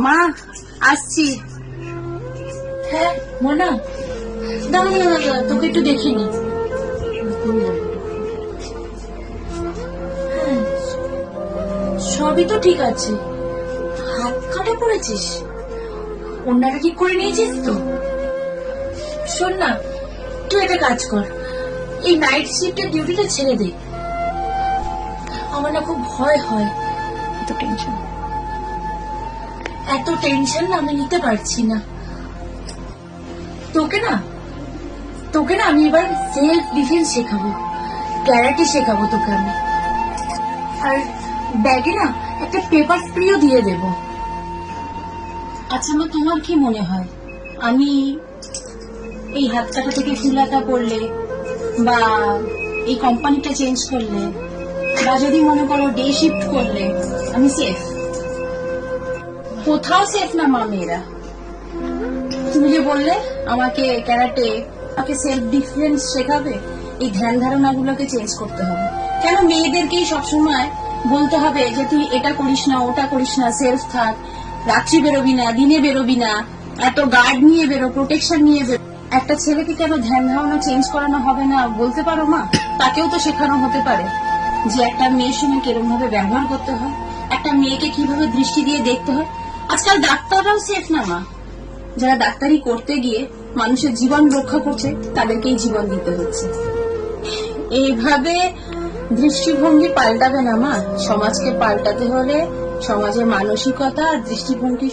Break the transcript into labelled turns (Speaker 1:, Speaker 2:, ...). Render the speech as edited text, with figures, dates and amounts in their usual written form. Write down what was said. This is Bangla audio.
Speaker 1: মা আসছি।
Speaker 2: হ্যাঁ মোনা, দাঁড়া দাঁড়া দাঁড়া, তোকে একটু দেখিনি। হ্যাঁ, সবই তো ঠিক আছে। হাত কাটা পড়েছিস? অন্যটা ঠিক করে নিয়েছিস তো? শোন না, তুই একটা কাজ কর, এই নাইট শিফটের ডিউটিটা ছেড়ে দে। আমার না খুব ভয় হয়।
Speaker 1: এত টেনশন।
Speaker 2: এত টেনশন আমি নিতে পারছি না। তোকে না আমি এবার সেলফ ডিফেন্স শেখাবো, ক্যারাটে শেখাবো তোকে আমি। আর ব্যাগে না একটা পেপার স্প্রেও দিয়ে দেব। আচ্ছা মা, তোমার কি মনে হয় আমি এই হাত কাটা থেকে ফুলাটা পড়লে, বা এই কোম্পানিটা চেঞ্জ করলে, বা যদি মনে করো ডে শিফট করলে আমি সেফ? কোথাও সেফ না মা মেয়েরা। তুমি যে বললে আমাকে ক্যারাটে, আমাকে সেলফ ডিফেন্স শেখাবে, এই ধ্যান ধারণা গুলোকে চেঞ্জ করতে হবে। কেন মেয়েদেরকেই সবসময় বলতে হবে যে তুই এটা করিস না, ওটা করিস না, সেলফ থাক, রাত্রি বেরোবি না, দিনে বেরোবি না, এত গার্ড নিয়ে বেরো, প্রোটেকশন নিয়ে বেরো। একটা ছেলেকে কেন ধ্যান ধারণা চেঞ্জ করানো হবে না বলতে পারো মা? তাকেও তো শেখানো হতে পারে যে একটা মেয়ের সঙ্গে কিরকম ভাবে ব্যবহার করতে হয়, একটা মেয়েকে কিভাবে দৃষ্টি দিয়ে দেখতে হয়। আজকাল ডাক্তাররাও সেফ না মা। যারা ডাক্তারি করতে গিয়ে মানুষের জীবন রক্ষা করছে তাদেরকেই জীবন দিতে হচ্ছে। এইভাবে দৃষ্টিভঙ্গি পাল্টাবে না মা। সমাজকে পাল্টাতে হলে সমাজের মানসিকতা আর দৃষ্টিভঙ্গি